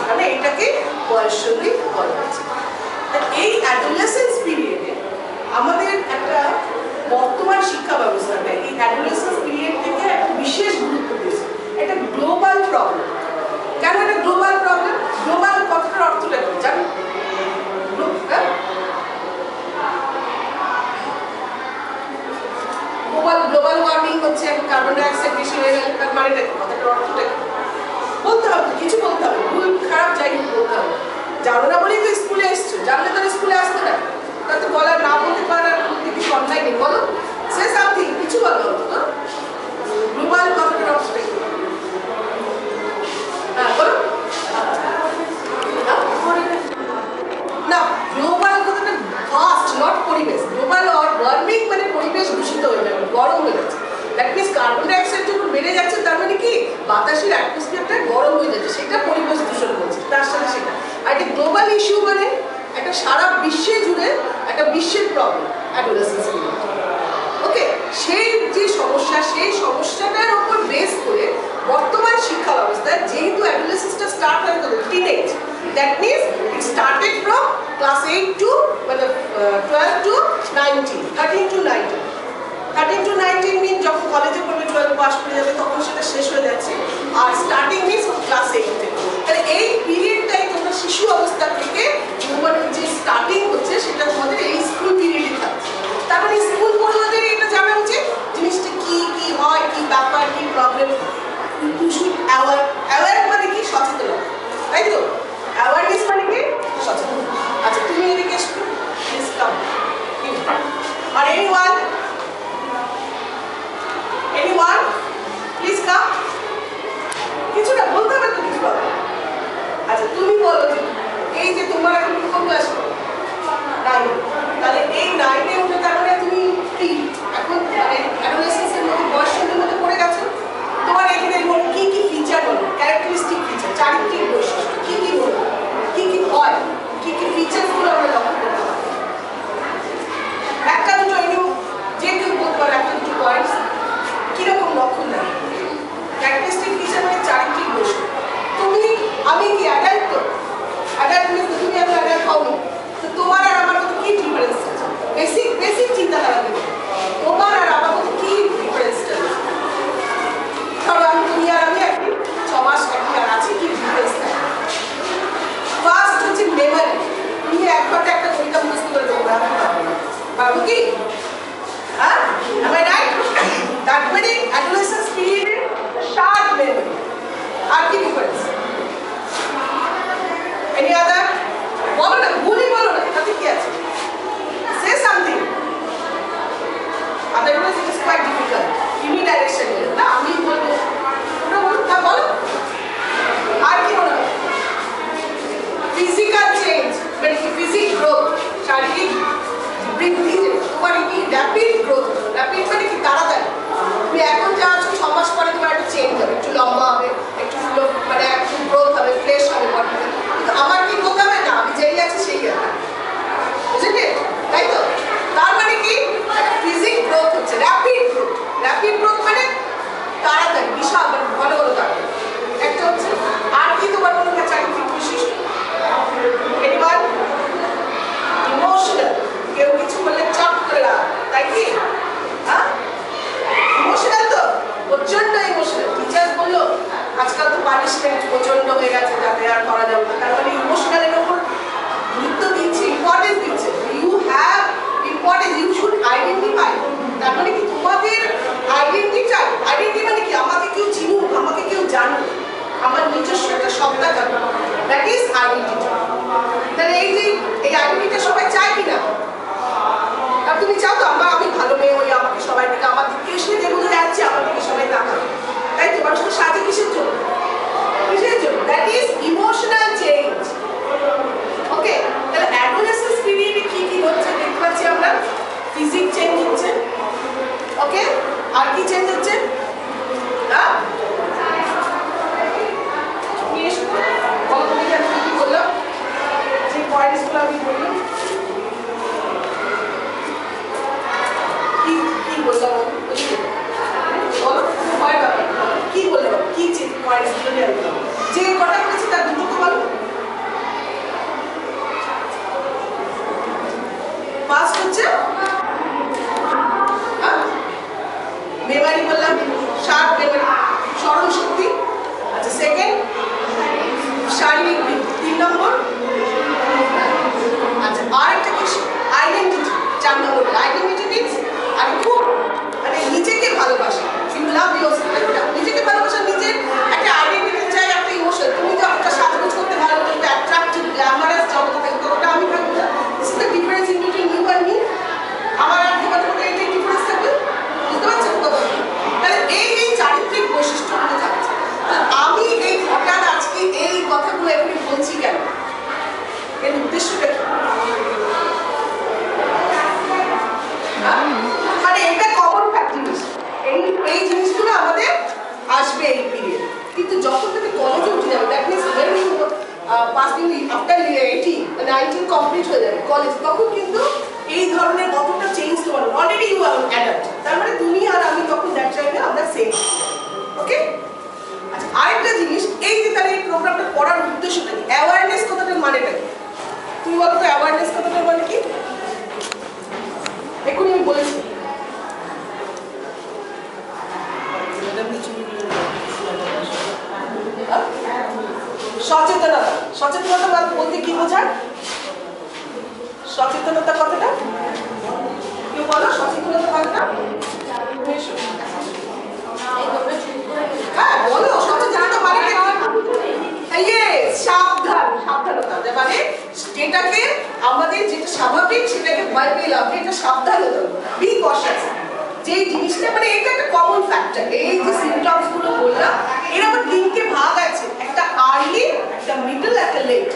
মানে এটাকে বয়ঃসন্ধি বলা হচ্ছে। এই অ্যাডোলেসেন্স পিরিয়ডে আমাদের একটা বর্তমান শিক্ষা ব্যবস্থাটা এই অ্যাডোলেসেন্স পিরিয়ড থেকে একটা বিশেষ গুরুত্ব দিয়েছে। এটা গ্লোবাল প্রবলেম। কেন এটা গ্লোবাল প্রবলেম? গ্লোবাল কথাটার অর্থটা কি জানো? গ্লোবাল ওয়ার্মিং হচ্ছে, কার্বন ডাইঅক্সাইড বেশি হয়ে গেলে তার মানেটা কি, কথাটার অর্থটা কি বলতে হবে, কিছু বলতে হবে, ভুল খারাপ যাই বলতে হবে। জানো না বলেই তো স্কুলে এসছো, জানলে তো স্কুলে আসতে না, তাতে বলা না বলতে পারার কিছু অন্যায় নেই। বলো, সে সামথিং, কিছু বলো গ্লোবাল কথাটার অর্থটা কি? হ্যাঁ বলো না, গ্লোবাল কথাটা ফাস্ট, নট পরিবেশ। গ্লোবাল ওয়ার্মিং মানে পরিবেশ দূষিত হয়ে যাবে, গরম হয়ে যাচ্ছে। দ্যাট মিনস কার্বন ডাইঅক্সাইড যখন বেড়ে যাচ্ছে, তার মানে কি বাতাসের অ্যাটমসফিয়ারটা গরম হয়ে যাচ্ছে, সেটা পরিবেশ দূষণ করছে। তার সাথে সেটা আর একটা গ্লোবাল ইস্যু মানে একটা সারা বিশ্বে জুড়ে একটা বিশ্বের প্রবলেম অ্যাডোলেসেন্স পিরিয়ড। ওকে, সেই যে সমস্যা, সেই সমস্যাটার উপর বেস করে বর্তমান শিক্ষা ব্যবস্থায় যেহেতু অ্যাডোলেসেন্সটা স্টার্ট হয় teenage, that means it started from class 8 to মানে 12 টু 19, 13 টু 19। 13 টু 19 মিন যখন কলেজে পড়বে, 12 পাস করে যাবে, তখন সেটা শেষ হয়ে যাচ্ছে। আর স্টার্টিং মিনস ক্লাস 8 থেকে। তাহলে এই পিরিয়ডটাই তোমরা শিশু অবস্থা থেকে মানে যে স্টার্টিং হচ্ছে সেটা তোমাদের এই স্কুল পিরিয়ডে থাকছে। তার মানে স্কুল পড়ুয়াদের এটা জানা উচিত জিনিসটা কি কি হয়, কি ব্যাপার, কি প্রবলেম। ইউ শুড অ্যাওয়ার মানে কি সচেতন, তাই তো? অ্যাওয়ারনেস মানে কি সচেতন। আচ্ছা, তুমি এদিকে এসো, প্লিজ কাম। আর এনিওয়ান প্লিজ কাম। কিছুটা বলতে হবে তো, কিছু কথা। আচ্ছা, তুমি বলো এই যে তোমার এখন কোন ক্লাস? 9। তাহলে এই 9-এ উঠে তার মানে তুমি কি এখন মানে অ্যাডোলেসেন্সের মধ্যে, বয়সের মধ্যে পড়ে গেছো। তোমার এখানে বলো কি কি ফিচার, বলো ক্যারেক্টারিস্টিক ফিচার, চারিত্রিক বৈশিষ্ট্য কি কি বলো, কি কি হয়, কি কি ফিচারসগুলো আমরা লক্ষ্য করতে পারি। একটা দুটো এনে যে কেউ বলতে পারো, একটা দুটো পয়েন্টস কিরকম লক্ষণ দেয়। ক্যারেক্টারিস্টিক ফিচার মানে চারিত্রিক বৈশিষ্ট্য। তুমি আমি কি অ্যাডাল্ট? তো অ্যাডাল্ট মিনস তুমি এখন অ্যাডাল্ট হওনি, তো তোমার আর আমার মধ্যে কি ডিফারেন্স আছে? বেসিক চিন্তাধারা দেবে, তোমার আর আমার মধ্যে কি ডিফারেন্সটা আছে? ধরো তুমি আর আমি একই 6 মাস একই আর আছি, কি ডিফারেন্স থাকে? ফার্স্ট হচ্ছে মেমোরি। তুমি একবারে একটা কবিতা মুখস্থ করে দেবো, পারবো কি? হ্যাঁ, am I right? That means adolescence period short memory. আর কি ডিফারেন্স? Any other? বলো না, ভুলই বলো না, তাতে কি আছে? Say something. Otherwise it is quite difficult. Unidirectional. না আমি বলবো, ওটা বলো, হ্যাঁ বলো। আর কি বলো? ফিজিক্যাল চেঞ্জ, মানে ফিজিক গ্রোথ, শারীরিক বৃদ্ধি। তোমার কি র্যাপিড গ্রোথ? র্যাপিড মানে কি তাড়াতাড়ি। তুমি এখন যা আছো 6 মাস পরে তোমার একটু চেঞ্জ হবে, একটু লম্বা হবে, একটু মানে একটু গ্রোথ হবে, ফ্রেশ হবে বডিটা। কিন্তু আমার কি গ্রোথ হবে না, আমি যেই আছি সেই আছে, বুঝলি? তাই তো? তার মানে কি ফিজিক গ্রোথ হচ্ছে র্যাপিড গ্রোথ। র্যাপিড গ্রোথ মানে তাড়াতাড়ি, বিশাল মানে ঘন ঘন তাড়াতাড়ি। একটা হচ্ছে আর কি তোমার কোনো চারিত্রিক বৈশিষ্ট্য? এনিওয়ান? ইমোশনাল। কেউ কিছু বললে চাপ করে না, তাই কি? হ্যাঁ, ইমোশনাল তো, প্রচন্ড ইমোশনাল। টিচার বললো আজকাল তো পানিশমেন্ট প্রচন্ড হয়ে গেছে, যাতে আর করা যাবে না। তার মানে ইমোশনালের ওপর গুরুত্ব দিচ্ছে, ইম্পর্টেন্স দিচ্ছে। You have importance, you should identify. তার মানে কি তোমাদের আইডেন্টি মানে কি আমাকে কেউ চিনুক, আমাকে কেউ জানুক, আমার নিজস্ব একটা সত্তা জানুক, দ্যাট ইজ আইডেন্টিটি। তাহলে এই যে এই আইডেন্টিটা সবাই চায় কিনা? আর তুমি চাও তো আমি ভালো মেয়ে হই, আমাকে সবাই দিকে আমার দিকে এসে যেগুলো যাচ্ছে আমার দিকে সবাই তাকাবে, তাই তো? মানুষকে সাজে কিসের জন্য? কিসের জন্য? That is emotional change. Okay, তাহলে অ্যাডোলেসেন্স পিরিয়ডে কি কি হচ্ছে দেখতে পাচ্ছি আমরা। ফিজিক চেঞ্জ হচ্ছে, ওকে, আর কি চেঞ্জ হচ্ছে? হ্যাঁ, কি বললাম, যে পয়েন্টসগুলো আমি বললাম, কি বললাম, বলো কি বললাম, কি পাসিং আফটার 18 কমপ্লিট হয়ে যাবে কলেজ, তখন কিন্তু এই ধরনের অতটা চেঞ্জ তোমার অলরেডি ইউ আর অ্যাডাল্ট, তার মানে তুমি আর আমি তখন দ্যাট টাইমে আমরা সেম। ওকে, আচ্ছা আরেকটা জিনিস, এই যে তাহলে এই প্রোগ্রামটা করার উদ্দেশ্যটা কি, অ্যাওয়ারনেস কথাটার মানেটা কি তুমি বলো তো? অ্যাওয়ারনেস কথাটার মানে কি এখনই আমি বলেছি। সচেতনতা, সচেতনতা বলতে কি বোঝায়? সচেতনতা কথাটা কেউ বলো, সচেতনতা কথাটা? হ্যাঁ বলো, সচেতনতা মানে কি? সাবধান, সাবধানতা মানে যেটাকে আমাদের যেটা স্বাভাবিক সেটাকে ভয় পেয়ে লাভ, এটা সাবধানতা, বি কশাস। যে জিনিসটা মানে এটা একটা কমন ফ্যাক্টর, এই যে সিমটমস গুলো বললাম এর আবার তিনটে ভাগ আছে, একটা আর্লি, একটা মিডল, একটা late.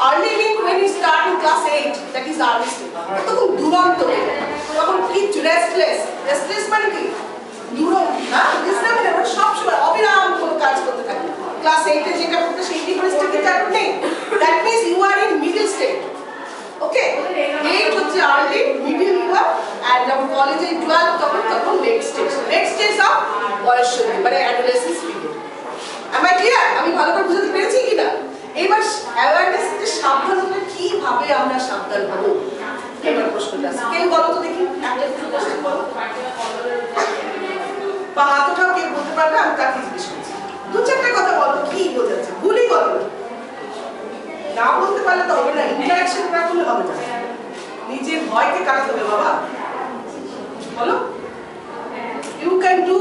Early mean when you start in class 8, that is early stage, তখন দুরন্ত হয়ে যায়, তখন কি রেস্টলেস, রেস্টলেস মানে কি দুরন্ত, হ্যাঁ বিশ্রাম নেই, মানে সবসময় অবিরাম কোনো কাজ করতে থাকে। ক্লাস 8 এ যেটা করতে সেই পরিস্থিতিতে আর নেই, that means you are in middle stage. Okay, 8 হচ্ছে early, middle you are, and যখন কলেজে 12 তখন next stage, next stage of বয়সসন্ধি মানে adolescence period. am I clear? আমি ভালো করে বুঝাতে পেরেছি কিনা? এবার অ্যাওয়ারনেস এর সাবধানতা কিভাবে আমরা সাবধান হব, এবার প্রশ্নটা আছে। কেউ বলো তো দেখি, একটা দুটো কোশ্চেন বলো, বা হাতটাও কেউ বলতে পারবে, আমি তাকে জিজ্ঞেস করছি। দু চারটা কথা বলো, কি বোঝাচ্ছে, ভুলই বলো না, বলতে পারলে তো হবে না, ইন্টারাকশন না করলে হবে না, নিজের ভয়কে কাটাতে হবে বাবা। বলো, ইউ ক্যান ডু,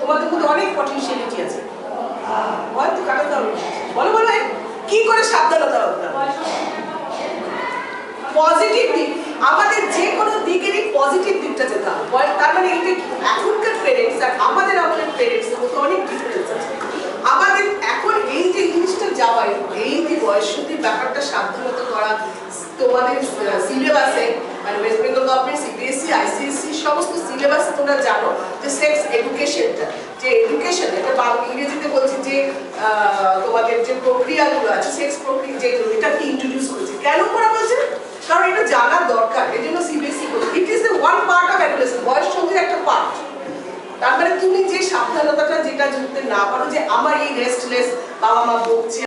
তোমাদের মধ্যে অনেক পটেনশিয়ালিটি আছে, ভয় তো কাটাতে হবে। বলো বলো, কি করে সাবধানতা হবে? পজিটিভ দিক, আমাদের যে কোনো দিকেরই পজিটিভ দিকটা যেতে হবে। তার মানে এই যে এখনকার পেরেন্টস আর আমাদের পেরেন্টস এর মধ্যে অনেক ডিফারেন্স আছে। আমাদের এখন এই যে জিনিসটা যাওয়াই, এই যে বয়সসন্ধির ব্যাপারটা সাবধানতা করা, তোমাদের সিলেবাসে মানে West Bengal government CBSE ICSE সমস্ত সিলেবাসে তোমরা জানো যে সেক্স এডুকেশনটা, যে এডুকেশন এটা ইংরেজিতে বলছি যে তোমাদের যে প্রক্রিয়াগুলো আছে, সেক্স প্রক্রিয়া যেগুলো, এটাকে ইন্ট্রোডিউস করেছে। কেন করা হয়েছে? কারণ এটা জানা দরকার, এই জন্য সিবিএসসি করছে। It is the one part of adolescence, বয়সসন্ধির একটা পার্ট। তার মানে তুমি যে সাবধানতাটা যেটা যুক্ত না পারো, যে আমার এই রেস্টলেস, বাবা মা বকছে,